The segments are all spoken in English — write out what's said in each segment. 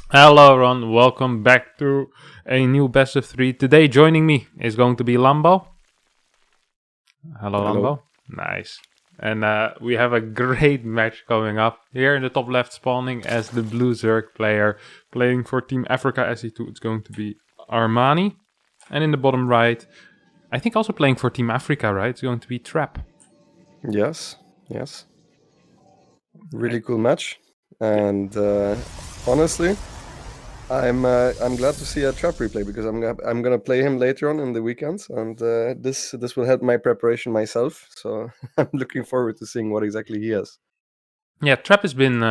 Hello everyone, welcome back to a new best of 3. Today joining me is going to be Lambo. Hello Hello. Lambo. Nice. And we have a great match coming up. Here in the top left spawning as the blue Zerg player playing for Team Africa SE2, it's going to be Armani. And in the bottom right, I think also playing for Team Africa, right? It's going to be Trap. Yes. Really cool match, and honestly, I'm glad to see a trap replay because I'm gonna play him later on in the weekends, and this will help my preparation myself. So I'm looking forward to seeing what exactly he has. Yeah, Trap has been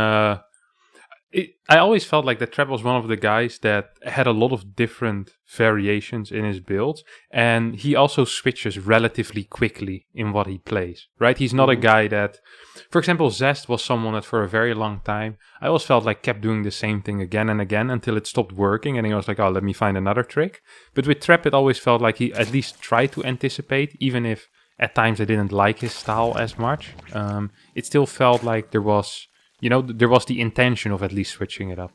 I always felt like that Trap was one of the guys that had a lot of different variations in his build, and he also switches relatively quickly in what he plays, right? He's not a guy that, for example, Zest was someone that for a very long time, I always felt like kept doing the same thing again and again until it stopped working, and he was like, oh, let me find another trick. But with Trap, it always felt like he at least tried to anticipate, even if at times I didn't like his style as much. It still felt like there was there was the intention of at least switching it up.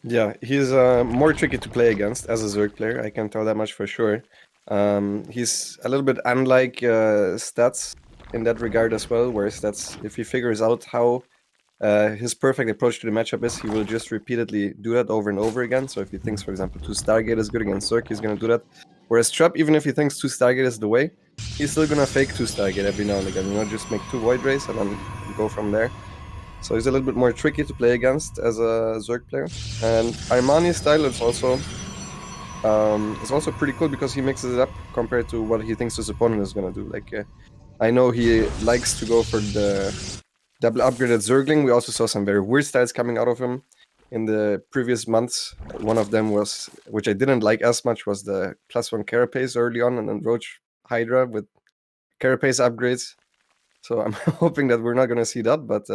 Yeah, he's more tricky to play against as a Zerg player. I can tell that much for sure. He's a little bit unlike Stats in that regard as well, where Stats, if he figures out how his perfect approach to the matchup is, he will just repeatedly do that over and over again. So if he thinks, for example, 2 Stargate is good against Zerg, he's going to do that. Whereas Trap, even if he thinks 2 Stargate is the way, he's still going to fake 2 Stargate every now and again. Just make 2 Void Rays and then go from there. So he's a little bit more tricky to play against as a Zerg player. And Armani's style is also pretty cool because he mixes it up compared to what he thinks his opponent is going to do. Like, I know he likes to go for the double upgraded Zergling. We also saw some very weird styles coming out of him in the previous months. One of them was, which I didn't like as much, was the +1 Carapace early on, and then Roach Hydra with Carapace upgrades. So I'm hoping that we're not going to see that, but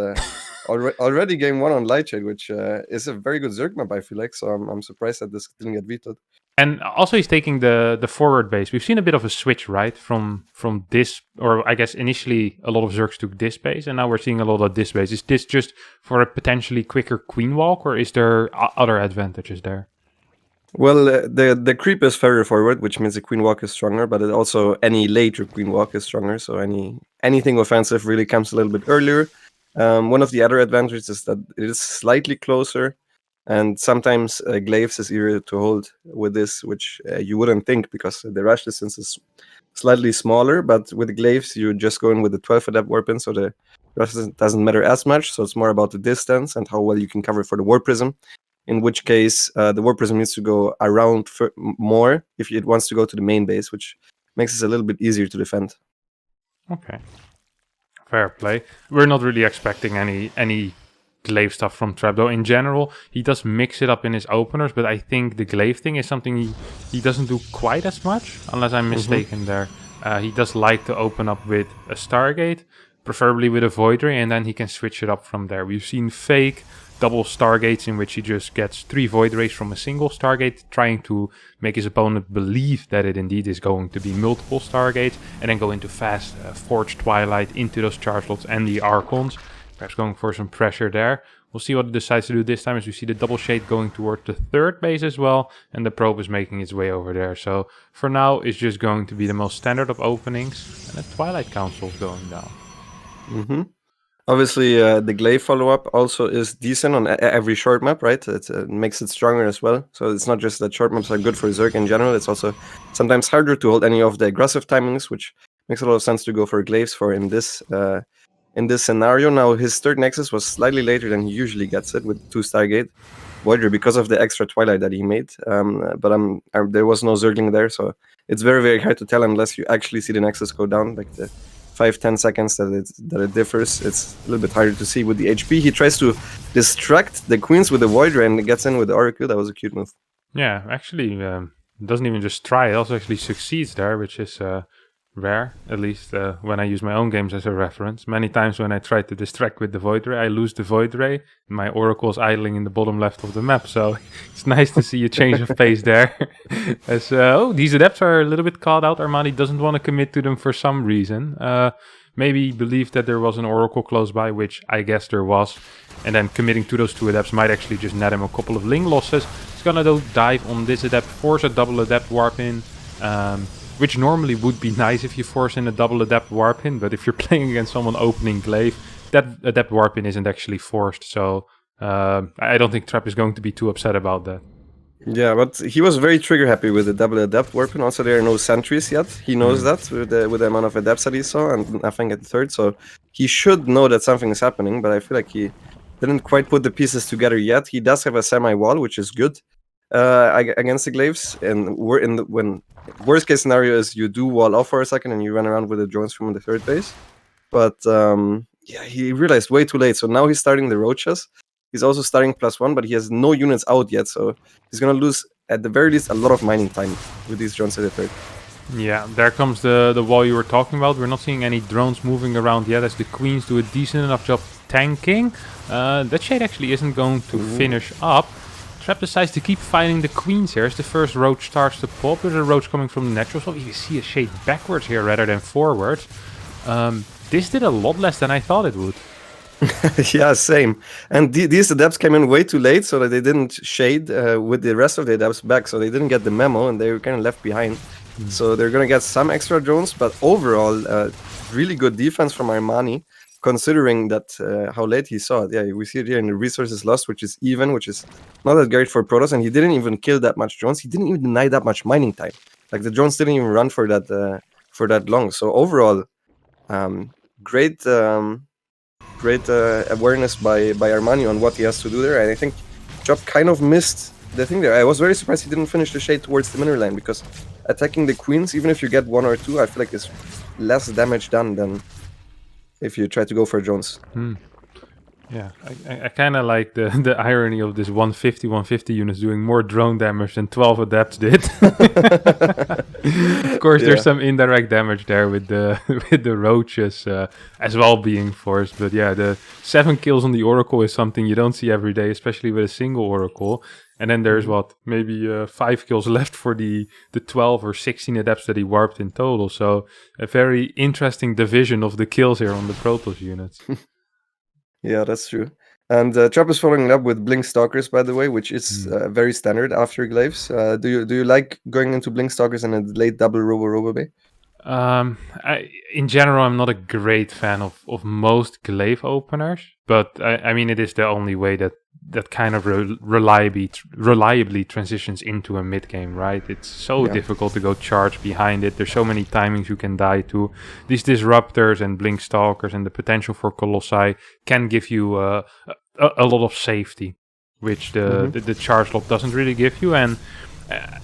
already game 1 on Lightshade, which is a very good Zerg map, I feel like, so I'm surprised that this didn't get vetoed. And also he's taking the forward base. We've seen a bit of a switch, right, from this, or I guess initially a lot of Zergs took this base, and now we're seeing a lot of this base. Is this just for a potentially quicker queen walk, or is there other advantages there? Well, the creep is further forward, which means the queen walk is stronger, but it also any later queen walk is stronger. So anything offensive really comes a little bit earlier. One of the other advantages is that it is slightly closer, and sometimes glaives is easier to hold with this, which you wouldn't think because the rush distance is slightly smaller. But with glaives, you just go in with the 12 adept warp in, so the rush doesn't matter as much. So it's more about the distance and how well you can cover for the warp prism. In which case, the warp prism needs to go around more if it wants to go to the main base, which makes it a little bit easier to defend. Okay, fair play. We're not really expecting any glaive stuff from Trap, though. In general, he does mix it up in his openers, but I think the glaive thing is something he doesn't do quite as much, unless I'm mistaken there. He does like to open up with a Stargate, preferably with a Void Ray, and then he can switch it up from there. We've seen fake double Stargates in which he just gets 3 Void Rays from a single Stargate, trying to make his opponent believe that it indeed is going to be multiple Stargates, and then go into fast Forge Twilight into those charge slots and the Archons. Perhaps going for some pressure there. We'll see what it decides to do this time, as we see the double shade going toward the 3rd base as well, and the probe is making its way over there. So for now, it's just going to be the most standard of openings, and the Twilight Council is going down. Obviously, the glaive follow-up also is decent on every short map, right? It makes it stronger as well. So it's not just that short maps are good for Zerg in general, it's also sometimes harder to hold any of the aggressive timings, which makes a lot of sense to go for glaives for in this scenario. Now, his 3rd Nexus was slightly later than he usually gets it with 2 Stargate Voider because of the extra Twilight that he made. But there was no Zergling there, so it's very, very hard to tell unless you actually see the Nexus go down, like the 5-10 seconds that it differs. It's a little bit harder to see with the HP. He tries to distract the queens with the Voider and gets in with the Oracle. That was a cute move. Yeah, actually, doesn't even just try, it also actually succeeds there, which is rare, at least when I use my own games as a reference. Many times when I try to distract with the Void Ray, I lose the Void Ray. My Oracle is idling in the bottom left of the map, so it's nice to see a change of pace there. As these adepts are a little bit caught out. Armani doesn't want to commit to them for some reason. Maybe believed that there was an Oracle close by, which I guess there was. and then committing to those 2 adepts might actually just net him a couple of Ling losses. He's gonna though dive on this adept, force a double adept warp in, which normally would be nice if you force in a double adept warp in, but if you're playing against someone opening glaive, that adept warp in isn't actually forced, so I don't think Trap is going to be too upset about that. Yeah, but he was very trigger happy with the double adept weapon. Also, there are no sentries yet. He knows that with the amount of adepts that he saw, and nothing at the third. So he should know that something is happening. But I feel like he didn't quite put the pieces together yet. He does have a semi-wall, which is good against the glaives. And when worst case scenario is you do wall off for a second and you run around with the drones from the third base. But yeah, he realized way too late. So now he's starting the roaches. He's also starting +1, but he has no units out yet, so he's gonna lose at the very least a lot of mining time with these drones at the third. Yeah, there comes the wall you were talking about. We're not seeing any drones moving around yet as the queens do a decent enough job tanking. That shade actually isn't going to finish up. Trap decides to keep fighting the queens here as the first roach starts to pop. There's a roach coming from the natural, so you see a shade backwards here rather than forwards. This did a lot less than I thought it would. Yeah, same. And these adepts came in way too late, so that they didn't shade with the rest of the adepts back, so they didn't get the memo, and they were kind of left behind. So they're gonna get some extra drones, but overall, really good defense from Armani, considering that how late he saw it. Yeah, we see it here in the resources lost, which is even, which is not that great for Protoss, and he didn't even kill that much drones. He didn't even deny that much mining time. Like the drones didn't even run for that long. So overall, great. Great awareness by Armani on what he has to do there, and I think Job kind of missed the thing there. I was very surprised he didn't finish the shade towards the mineral line, because attacking the queens, even if you get 1 or 2, I feel like it's less damage done than if you try to go for drones. Yeah, I kind of like the irony of this 150 units doing more drone damage than 12 adepts did. Of course, there's some indirect damage there with the roaches as well being forced. But yeah, the 7 kills on the Oracle is something you don't see every day, especially with a single Oracle. And then there's maybe 5 kills left for the 12 or 16 adepts that he warped in total. So a very interesting division of the kills here on the Protoss units. Yeah, that's true. And Trap is following up with Blink Stalkers, by the way, which is very standard after Glaives. Do you like going into Blink Stalkers and a late double Robo Bay? In general, I'm not a great fan of most glaive openers, but I mean, it is the only way that kind of reliably transitions into a mid game, right? It's so difficult to go charge behind it. There's so many timings you can die to. These disruptors and blink stalkers and the potential for colossi can give you a lot of safety, which the charge lock doesn't really give you. And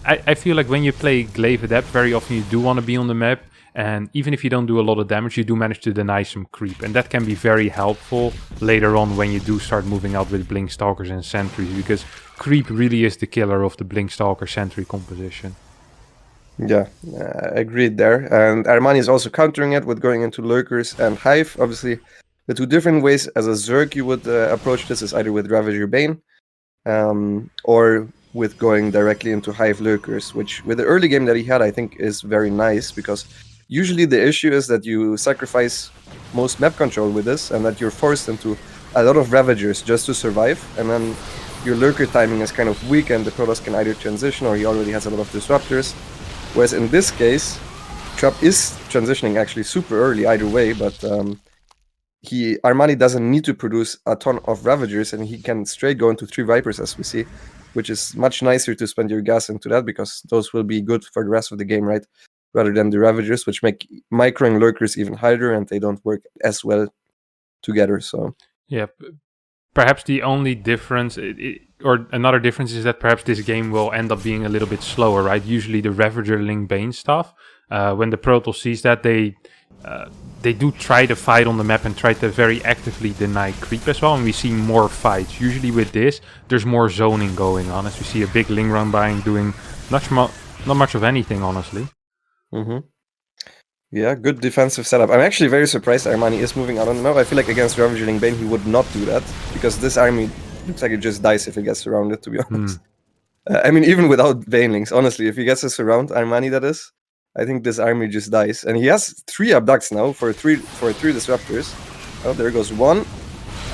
I feel like when you play glaive adept, very often you do want to be on the map. And even if you don't do a lot of damage, you do manage to deny some creep. And that can be very helpful later on when you do start moving out with Blink Stalkers and Sentries. Because creep really is the killer of the Blink Stalker Sentry composition. Yeah, agreed there. And Armani is also countering it with going into Lurkers and Hive. Obviously, the 2 different ways as a Zerg you would approach this is either with Ravager Bane or with going directly into Hive Lurkers, which with the early game that he had, I think is very nice, because usually the issue is that you sacrifice most map control with this, and that you're forced into a lot of Ravagers just to survive, and then your Lurker timing is kind of weak, and the Protoss can either transition or he already has a lot of Disruptors. Whereas in this case, Trap is transitioning actually super early either way, but Armani doesn't need to produce a ton of Ravagers, and he can straight go into 3 Vipers, as we see, which is much nicer to spend your gas into that, because those will be good for the rest of the game, right? Rather than the Ravagers, which make microing Lurkers even harder, and they don't work as well together. So yeah, perhaps the only difference, or another difference, is that perhaps this game will end up being a little bit slower, right? Usually the Ravager Link Bane stuff, when the Protoss sees that, they do try to fight on the map and try to very actively deny creep as well, and we see more fights. Usually with this, there's more zoning going on, as we see a big Ling run by and doing not much of anything, honestly. Yeah, good defensive setup. I'm actually very surprised Armani is moving out on the map. I feel like against Ravager Ling Bane he would not do that, because this army looks like it just dies if it gets surrounded, to be honest. I mean, even without Banelings, honestly, if he gets to surround Armani, that is, I think this army just dies. And he has 3 abducts now for three disruptors. Oh, there goes 1.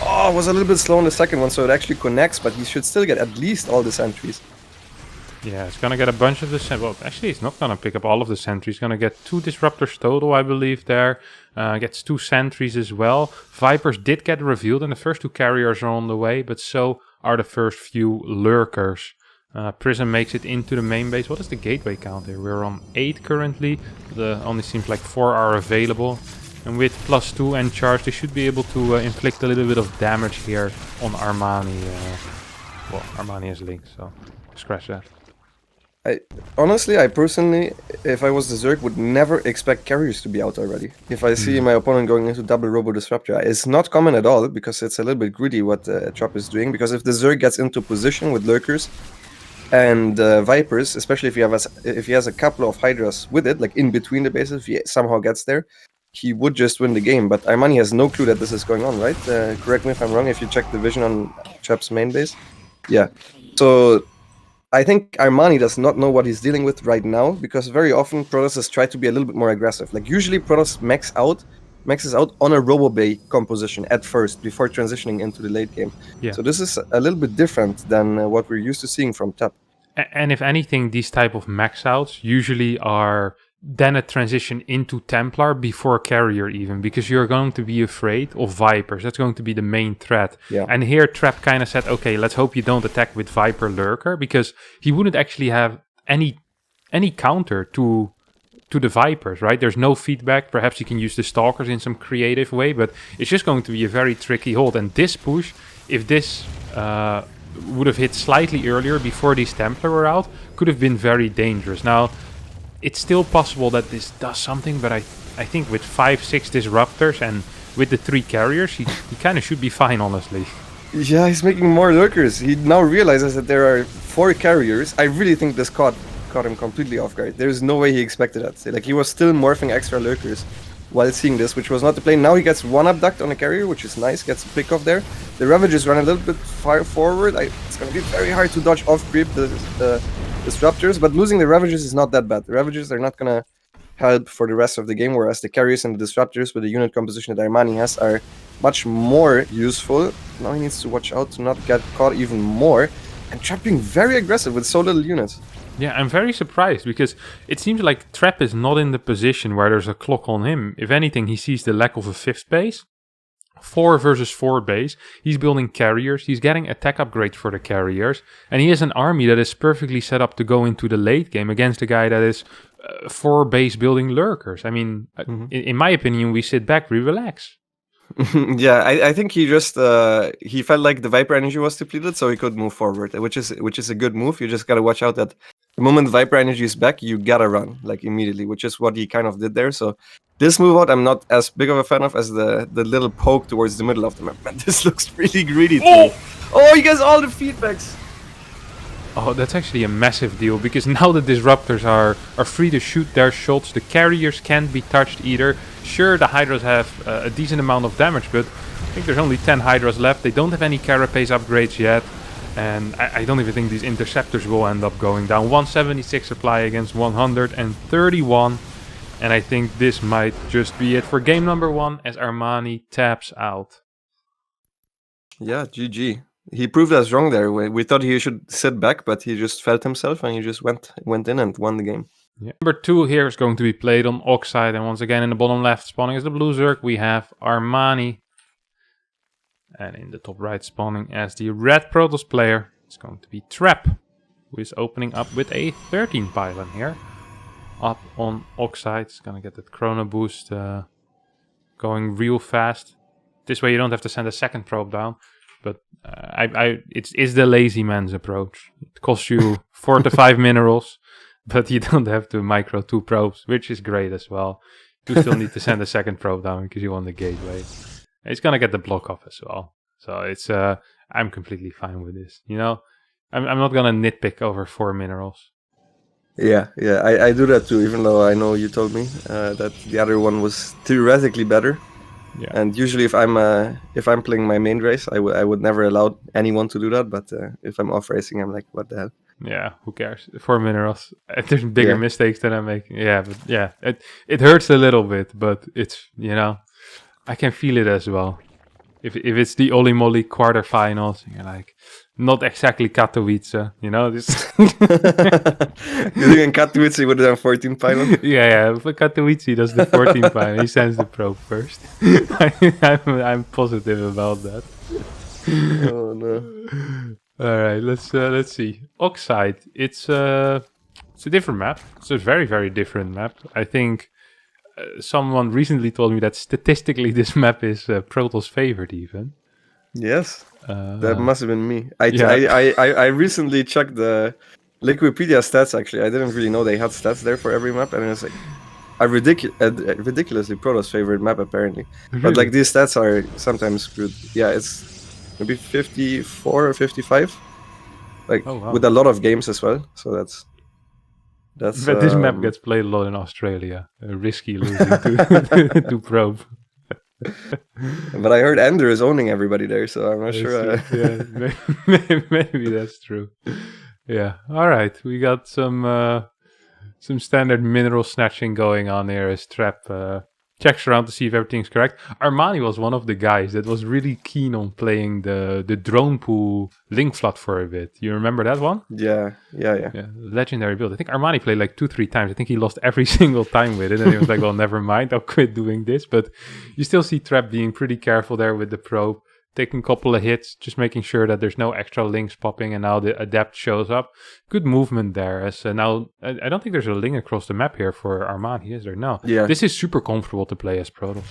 Oh, was a little bit slow on the second one, so it actually connects, but he should still get at least all the sentries. Yeah, it's gonna get a bunch of the well, actually, it's not gonna pick up all of the sentries. Gonna get 2 disruptors total, I believe. There gets 2 sentries as well. Vipers did get revealed, and the first 2 carriers are on the way, but so are the first few lurkers. Prism makes it into the main base. What is the gateway count here? We're on 8 currently. Only seems like 4 are available. And with +2 and charge, they should be able to inflict a little bit of damage here on Armani. Well, Armani is linked, so scratch that. Honestly, I personally, if I was the Zerg, would never expect carriers to be out already. If I see my opponent going into double Robo Disruptor, it's not common at all, because it's a little bit greedy what Chop is doing. Because if the Zerg gets into position with lurkers and Vipers, especially if he has a couple of Hydras with it, like in between the bases, if he somehow gets there, he would just win the game. But Armani has no clue that this is going on, right? Correct me if I'm wrong, if you check the vision on Chop's main base. Yeah. So I think Armani does not know what he's dealing with right now, because very often Protoss try to be a little bit more aggressive. Like usually Protoss maxes out on a Robo Bay composition at first before transitioning into the late game. Yeah. So this is a little bit different than what we're used to seeing from Tap. And if anything, these type of max outs usually are then a transition into Templar before Carrier even, because you're going to be afraid of Vipers. That's going to be the main threat. Yeah. And here Trap kind of said, okay, let's hope you don't attack with Viper Lurker, because he wouldn't actually have any counter to the Vipers, right? There's no feedback. Perhaps you can use the Stalkers in some creative way, but it's just going to be a very tricky hold. And this push, if this would have hit slightly earlier before these Templar were out, could have been very dangerous. Now, it's still possible that this does something, but I think with 5-6 disruptors and with the 3 carriers, he kind of should be fine, honestly. Yeah, he's making more lurkers. He now realizes that there are 4 carriers. I really think this caught him completely off guard. There's no way he expected that. Like, he was still morphing extra lurkers while seeing this, which was not the play. Now he gets 1 abduct on a carrier, which is nice. Gets a pick off there. The Ravages run a little bit far forward. It's going to be very hard to dodge off creep the disruptors, but losing the Ravages is not that bad. The Ravages are not going to help for the rest of the game, whereas the carriers and the disruptors with the unit composition that Armani has are much more useful. Now he needs to watch out to not get caught even more, and Trap being very aggressive with so little units. Yeah, I'm very surprised, because it seems like Trap is not in the position where there's a clock on him. If anything, he sees the lack of a 5th base. 4 versus 4 base. He's building carriers. He's getting attack upgrades for the carriers. And he has an army that is perfectly set up to go into the late game against a guy that is 4 base building lurkers. I mean, in my opinion, we sit back, we relax. Yeah, I think he just he felt like the Viper energy was depleted, so he could move forward, which is a good move. You just gotta watch out that the moment Viper energy is back, you gotta run like immediately, which is what he kind of did there. So this move out, I'm not as big of a fan of as the little poke towards the middle of the map. Man, this looks really greedy to me. Oh, he gets all the feedbacks. Oh, that's actually a massive deal, because now the disruptors are free to shoot their shots. The carriers can't be touched either. Sure, the Hydras have a decent amount of damage, but I think there's only 10 Hydras left. They don't have any carapace upgrades yet, and I don't even think these interceptors will end up going down. 176 supply against 131, and I think this might just be it for game number 1 as Armani taps out. Yeah, GG. He proved us wrong there. We thought he should sit back, but he just felt himself and he just went in and won the game. Yeah. Number 2 here is going to be played on Oxide, and once again in the bottom left spawning as the Blue Zerg, we have Armani. And in the top right spawning as the Red Protoss player, it's going to be Trap, who is opening up with a 13 pylon here. Up on Oxide, it's going to get that chrono boost going real fast. This way you don't have to send a second probe down. But it's the lazy man's approach. It costs you 4 to 5 minerals, but you don't have to micro 2 probes, which is great as well. You still need to send a second probe down because you want the gateway. It's gonna get the block off as well. So it's I'm completely fine with this. You know, I'm not gonna nitpick over 4 minerals. Yeah, I do that too. Even though I know you told me that the other one was theoretically better. Yeah. And usually, if I'm playing my main race, I would never allow anyone to do that. But if I'm off racing, I'm like, what the hell? Yeah, who cares? 4 minerals. There's bigger mistakes that I'm making. Yeah, but yeah, it hurts a little bit, but it's, you know, I can feel it as well. If it's the Oli Moly quarterfinals, you're like, not exactly Katowice, you know? This You think in Katowice he would have done 14 pilot? yeah, but Katowice does the 14 final. He sends the probe first. I'm positive about that. Oh no. All right, let's see. Oxide. It's a different map. It's a very, very different map. I think someone recently told me that statistically this map is Protoss' favorite even. Yes, that must have been me. Yeah. I recently checked the Liquipedia stats. Actually, I didn't really know they had stats there for every map, and it's like a ridiculously Protoss' favorite map apparently. Really? But like these stats are sometimes screwed. Yeah, it's maybe 54 or 55, like with a lot of games as well. So that's. But this map gets played a lot in Australia. Risky losing to to probe. But I heard Ender is owning everybody there, so I'm not sure. Yeah, maybe that's true. Yeah. All right, we got some standard mineral snatching going on here as Trap checks around to see if everything's correct. Armani was one of the guys that was really keen on playing the drone pool link flood for a bit. You remember that one? Yeah. Legendary build. I think Armani played like 2-3 times. I think he lost every single time with it, and he was like, well, never mind, I'll quit doing this. But you still see Trap being pretty careful there with the probe, taking a couple of hits, just making sure that there's no extra links popping, and now the adept shows up. Good movement there, as now I don't think there's a link across the map here for Armani, is there? No. Yeah. This is super comfortable to play as Protoss.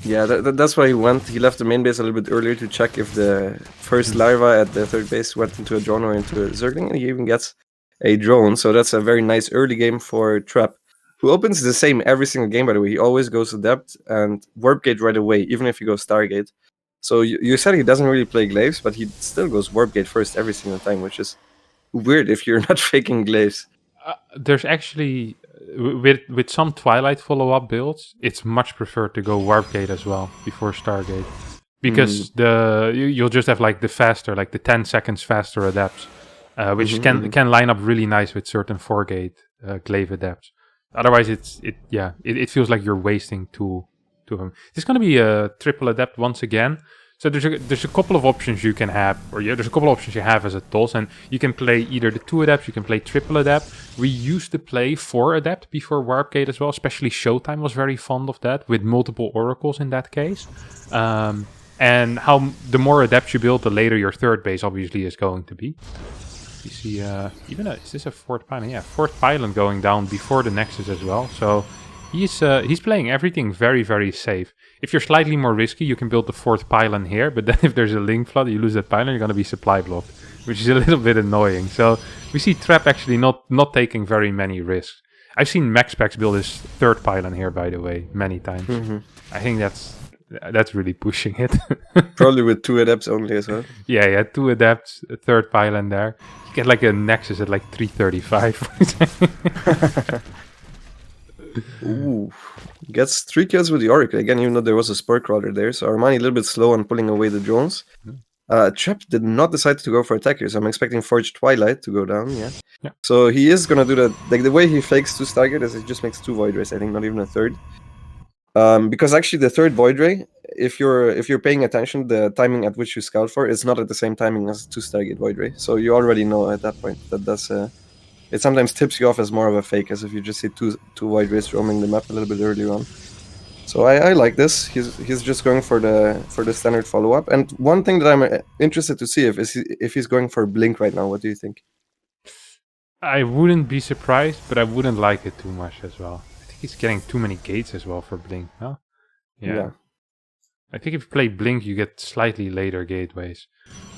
Yeah, that's why he left the main base a little bit earlier to check if the first larva at the third base went into a drone or into a Zergling, and he even gets a drone, so that's a very nice early game for Trap, who opens the same every single game, by the way. He always goes Adept and Warp Gate right away, even if he goes Stargate. So you said he doesn't really play Glaives, but he still goes Warp Gate first every single time, which is weird if you're not faking Glaives. There's actually, with some Twilight follow-up builds, it's much preferred to go Warp Gate as well before Stargate. Because you'll just have like the faster, like the 10 seconds faster adepts, which can line up really nice with certain 4-gate Glaive adepts. Otherwise, it feels like you're wasting to him. It's going to be a triple adept once again. So there's a couple of options you can have, there's a couple of options you have as a toss, and you can play either the 2 adepts, you can play triple adept. We used to play 4 adept before Warpgate as well, especially Showtime was very fond of that, with multiple oracles in that case. And the more adepts you build, the later your third base obviously is going to be. You see, is this a 4th pylon? Yeah, 4th pylon going down before the Nexus as well, so he's playing everything very, very safe. If you're slightly more risky, you can build the 4th pylon here, but then if there's a link flood, you lose that pylon, you're going to be supply blocked, which is a little bit annoying. So we see Trap actually not taking very many risks. I've seen MaxPax build his 3rd pylon here, by the way, many times. I think that's really pushing it. Probably with 2 adepts only as well. Yeah, 2 adepts, a 3rd pylon there. You get like a Nexus at like 335. Ooh, gets 3 kills with the Oracle again, even though there was a Spur Crawler there. So Armani a little bit slow on pulling away the drones. Trap did not decide to go for attackers. So I'm expecting Forged Twilight to go down. Yeah. So he is gonna do that. Like the way he fakes 2 Stargate is he just makes 2 Void Rays. I think not even a 3rd. Because actually the 3rd Void Ray, if you're paying attention, the timing at which you scout for is not at the same timing as 2 Stargate Void Ray. So you already know at that point that that's it sometimes tips you off as more of a fake, as if you just see two Void Rays roaming the map a little bit earlier on. So I like this. He's just going for the standard follow-up. And one thing that I'm interested to see if he's going for Blink right now. What do you think? I wouldn't be surprised, but I wouldn't like it too much as well. I think he's getting too many gates as well for Blink, no? Yeah. I think if you play Blink, you get slightly later gateways.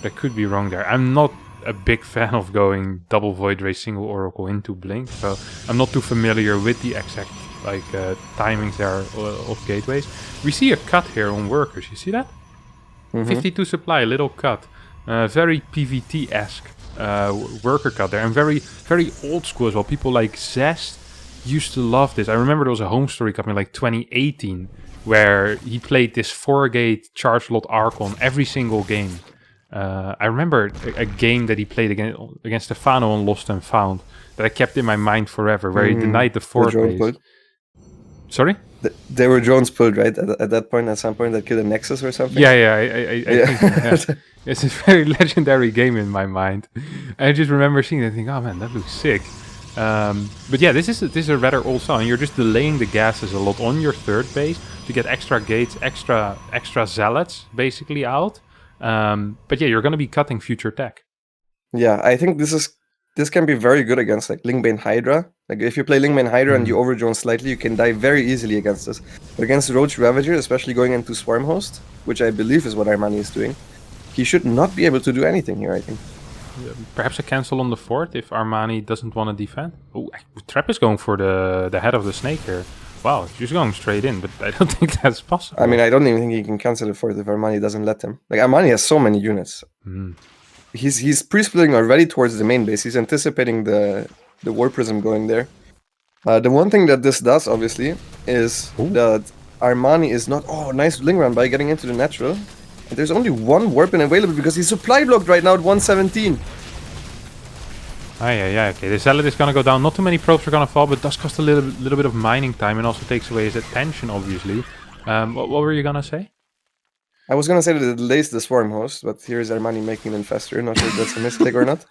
But I could be wrong there. I'm not a big fan of going double Void Ray, single Oracle into Blink, so I'm not too familiar with the exact timings there of gateways. We see a cut here on workers, you see that? 52 supply, little cut. Very PVT-esque worker cut there, and very, very old school as well. People like Zest used to love this. I remember there was a home story coming like 2018 where he played this 4-gate charge lot Archon every single game. I remember a game that he played against Stefano on Lost and Found that I kept in my mind forever, where he denied the 4th base. Sorry? They were drones pulled, right? At that point, at some point, that killed a Nexus or something? Yeah, I think, yeah. It's a very legendary game in my mind. I just remember seeing it and think, oh man, that looks sick. But yeah, this is a rather old song. You're just delaying the gases a lot on your third base to get extra gates, extra zealots basically out. But yeah, you're going to be cutting future tech. Yeah, I think this can be very good against like Lingbane Hydra. Like if you play Lingbane Hydra and you overdrone slightly, you can die very easily against this. But against Roach Ravager, especially going into Swarm Host, which I believe is what Armani is doing, he should not be able to do anything here, I think. Perhaps a cancel on the fort if Armani doesn't want to defend. Oh, Trap is going for the head of the snake here. Wow, he's just going straight in, but I don't think that's possible. I mean, I don't even think he can cancel the fort if Armani doesn't let him. Like Armani has so many units. He's pre-splitting already towards the main base. He's anticipating the War Prism going there. The one thing that this does, obviously, is that Armani is not... Oh, nice Ling run by getting into the natural. And there's only one Warpin available because he's supply blocked right now at 117. Yeah, okay. The Zealot is going to go down. Not too many probes are going to fall, but does cost a little bit of mining time and also takes away his attention, obviously. What were you going to say? I was going to say that it delays the Swarm Host, but here's Armani making an infestor. Not sure if that's a misclick or not.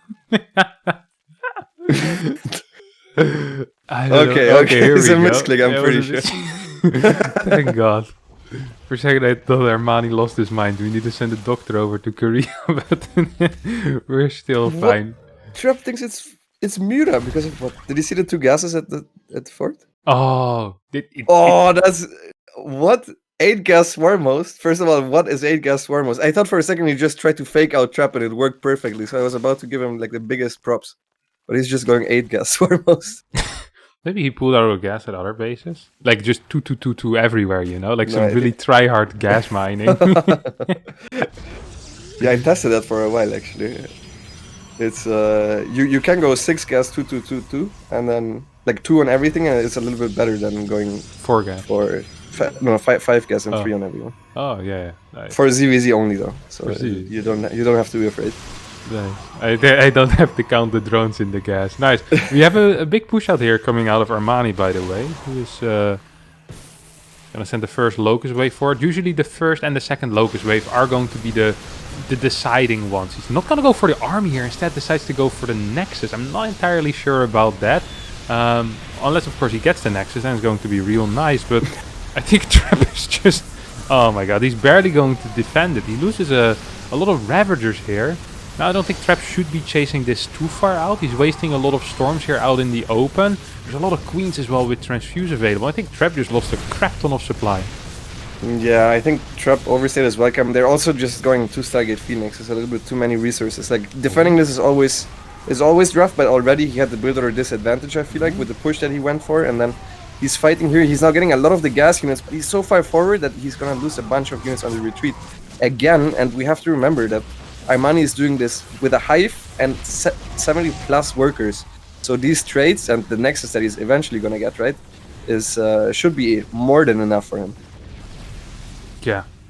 Okay, here it's a misclick, I'm pretty sure. Thank God. For a second I thought Armani lost his mind. We need to send a doctor over to Korea, but we're still fine. Trap thinks it's Mura because of what? Did you see the two gases at the fort? Oh, that's what? 8 gas Swarm Host? First of all, what is 8 gas Swarm Host? I thought for a second he just tried to fake out Trap and it worked perfectly, so I was about to give him like the biggest props. But he's just going 8 gas Swarm Host. Maybe he pulled out of gas at other bases. Like just 2 everywhere, you know? Like some really try-hard gas mining. Yeah, I tested that for a while actually. It's you can go 6 gas 2 and then like 2 on everything, and it's a little bit better than going 4 gas. For 5 gas and 3 on everyone. Oh yeah. Nice. For ZVZ only though, so you don't have to be afraid. Nice. I don't have to count the drones in the gas. Nice. We have a big push out here coming out of Armani, by the way, who is gonna send the first Locust wave forward. Usually the first and the second Locust wave are going to be the deciding ones. He's not gonna go for the army here. Instead decides to go for the Nexus. I'm not entirely sure about that. Unless of course he gets the Nexus, then it's going to be real nice. But I think Trap is just... Oh my god, he's barely going to defend it. He loses a lot of Ravagers here. Now I don't think Trap should be chasing this too far out. He's wasting a lot of Storms here out in the open. There's a lot of Queens as well with Transfuse available. I think Trap just lost a crap ton of supply. Yeah, I think Trap overstayed his welcome. They're also just going 2 Stargate Phoenix. It's a little bit too many resources. Like, defending this is always rough, but already he had the build order disadvantage, I feel like, with the push that he went for. And then he's fighting here. He's now getting a lot of the gas units, but he's so far forward that he's gonna lose a bunch of units on the retreat again. And we have to remember that Armani is doing this with a hive and 70 plus workers. So these trades and the Nexus that he's eventually gonna get, right, is should be more than enough for him.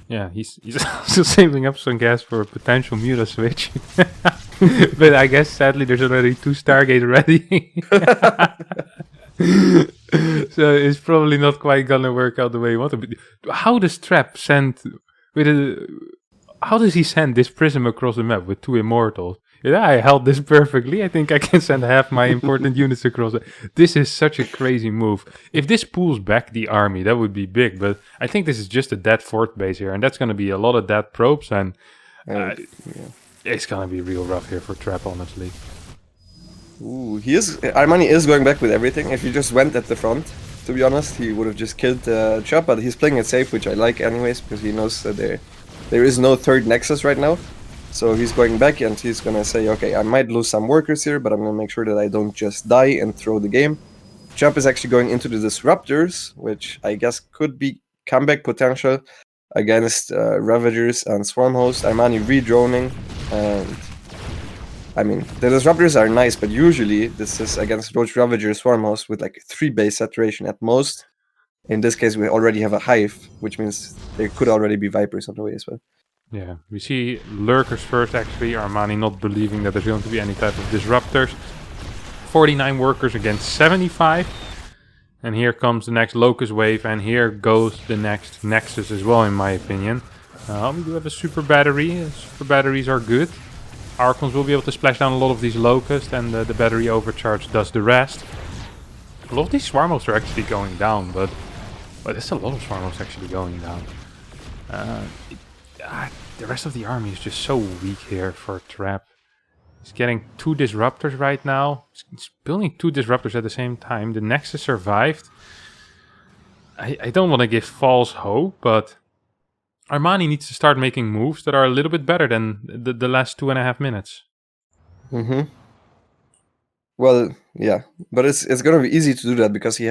Yeah, he's also saving up some gas for a potential Muta switch. But I guess sadly there's already 2 Stargate ready. So it's probably not quite gonna work out the way he wanted. How does Trap send how does he send this prism across the map with 2 immortals? Yeah, I held this perfectly. I think I can send half my important units across it. This is such a crazy move. If this pulls back the army, that would be big. But I think this is just a dead fort base here. And that's going to be a lot of dead probes. And it's going to be real rough here for Trap, honestly. Ooh, Armani is going back with everything. If he just went at the front, to be honest, he would have just killed Trap. But he's playing it safe, which I like anyways, because he knows that there is no third Nexus right now. So he's going back and he's gonna say, okay, I might lose some workers here, but I'm gonna make sure that I don't just die and throw the game. Trap is actually going into the Disruptors, which I guess could be comeback potential against Ravagers and Swarm Host. Armani redroning, and I mean, the Disruptors are nice, but usually this is against Roach Ravager Swarm Host with like 3 base saturation at most. In this case, we already have a hive, which means there could already be Vipers on the way as well. Yeah, we see Lurkers first actually, Armani not believing that there's going to be any type of Disruptors. 49 workers against 75. And here comes the next Locust wave, and here goes the next Nexus as well, in my opinion. We do have a super battery. Super batteries are good. Archons will be able to splash down a lot of these Locusts, and the battery overcharge does the rest. A lot of these Swarmos are actually going down, but there's a lot of Swarmos actually going down. The rest of the army is just so weak here for Trap. He's getting 2 Disruptors right now. He's building 2 Disruptors at the same time. The Nexus survived. I don't want to give false hope, but Armani needs to start making moves that are a little bit better than the last 2.5 minutes. Mm-hmm. Well, yeah. But it's going to be easy to do that because he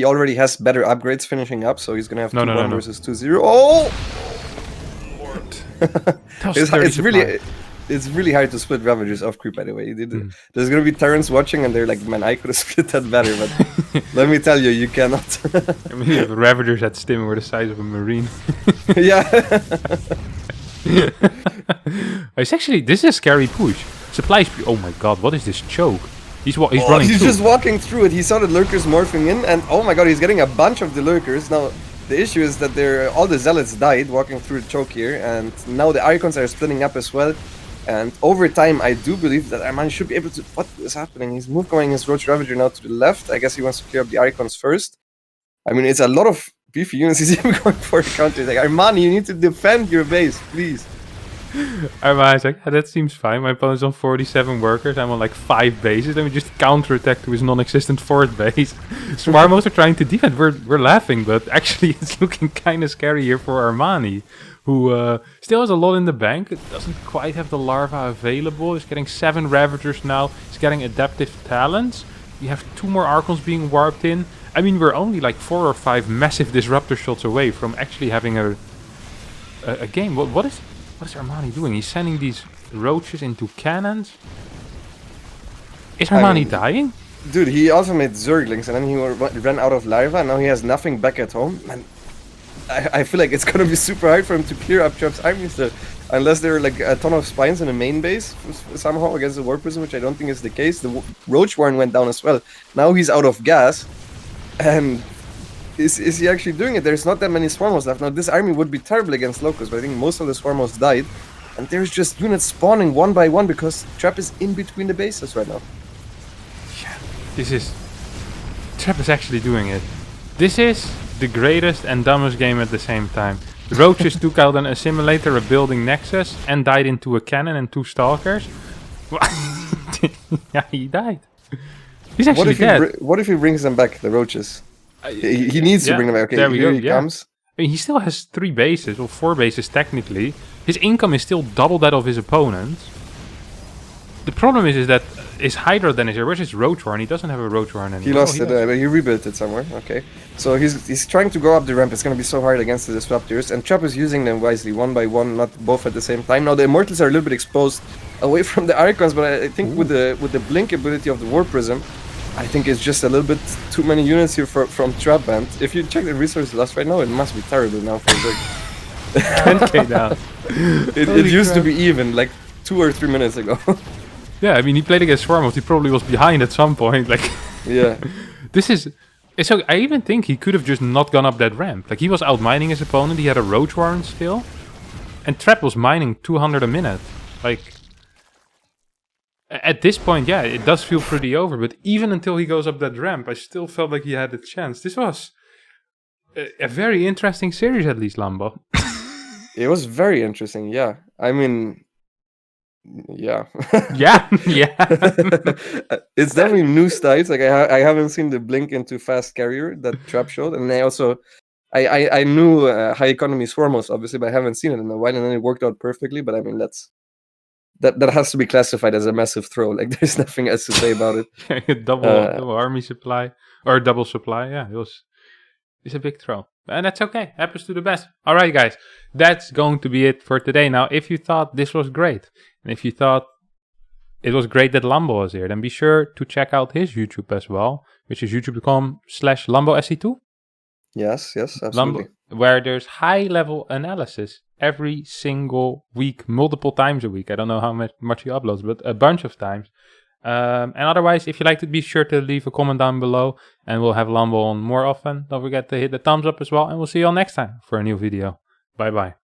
already has better upgrades finishing up, so he's going to have 2-1 versus 2-0. Oh! It's really hard to split Ravagers off creep, by the way. There's gonna be Terrans watching and they're like, man, I could have split that better, but let me tell you, you cannot. I mean, if Ravagers at Stim were the size of a Marine. Yeah. This is a scary push. Supplies. Oh my god, what is this choke? He's running. He's just walking through it. He saw the lurkers morphing in, and oh my god, he's getting a bunch of the lurkers now. The issue is that all the zealots died walking through the choke here, and now the icons are splitting up as well. And over time, I do believe that Armani should be able to... What is happening? He's going his Roach Ravager now to the left. I guess he wants to clear up the icons first. I mean, it's a lot of beefy units. He's even going for a counter. Like, Armani, you need to defend your base, please. Armani's like, that seems fine. My opponent's on 47 workers. I'm on like 5 bases. Let me just counterattack to his non-existent 4th base. Swarmos are trying to defend. We're laughing, but actually it's looking kind of scary here for Armani, who still has a lot in the bank. It doesn't quite have the larva available. He's getting 7 Ravagers now. He's getting Adaptive Talents. We have 2 more Archons being warped in. I mean, we're only like 4 or 5 massive Disruptor shots away from actually having a game. What is Armani doing? He's sending these roaches into cannons. Is Armani dying? Dude, he also made Zerglings and then he ran out of larva and now he has nothing back at home. And I feel like it's gonna be super hard for him to clear up Trap's armies there. Unless there are like a ton of spines in the main base somehow against the War Prism, which I don't think is the case. The Roach Warren went down as well. Now he's out of gas. And is he actually doing it? There's not that many Swarmos left. Now this army would be terrible against Locusts, but I think most of the Swarmos died. And there's just units spawning one by one because Trap is in between the bases right now. Yeah, Trap is actually doing it. This is the greatest and dumbest game at the same time. The Roaches took out an Assimilator, a Building Nexus, and died into a cannon and 2 Stalkers. Yeah, he died. He's actually dead. What if he brings them back, the Roaches? He needs to bring them back. Okay, there we here go. he comes. I mean, he still has 3 bases, or 4 bases technically. His income is still double that of his opponent's. The problem is that his Hydra then is here. Where's his Roach Warren? He doesn't have a Roach Warren anymore. He lost it, but he rebuilt it somewhere. Okay. So he's trying to go up the ramp. It's going to be so hard against the Disruptors. And Trap is using them wisely, one by one, not both at the same time. Now the Immortals are a little bit exposed away from the Archons, but I think with the blink ability of the War Prism, I think it's just a little bit too many units here from Trap Band. If you check the resource loss right now, it must be terrible now for Zerg. 10k down. It used to be even, like 2 or 3 minutes ago. Yeah, I mean, he played against Swarmos. He probably was behind at some point. Like, yeah. So I even think he could have just not gone up that ramp. Like, he was out mining his opponent. He had a Roach Warren still. And Trap was mining 200 a minute. Like, at this point, yeah, it does feel pretty over. But even until he goes up that ramp, I still felt like he had a chance. This was a very interesting series, at least, Lambo. It was very interesting, yeah. I mean, yeah. yeah. It's definitely new styles. Like, I haven't seen the blink into fast carrier that Trap showed. And I knew high economy Swarmos, obviously, but I haven't seen it in a while. And then it worked out perfectly. But I mean, that has to be classified as a massive throw. Like, there's nothing else to say about it. double army supply or double supply. Yeah, it's a big throw, and that's okay. Happens to the best. All right, guys, that's going to be it for today. Now, if you thought this was great, and if you thought it was great that Lambo was here, then be sure to check out his YouTube as well, which is youtube.com/LamboSC2. Yes, absolutely. Lambo, where there's high-level analysis every single week, multiple times a week. I don't know how much he uploads, but a bunch of times. And otherwise, if you liked it, be sure to leave a comment down below, and we'll have Lambo on more often. Don't forget to hit the thumbs up as well, and we'll see you all next time for a new video. Bye bye.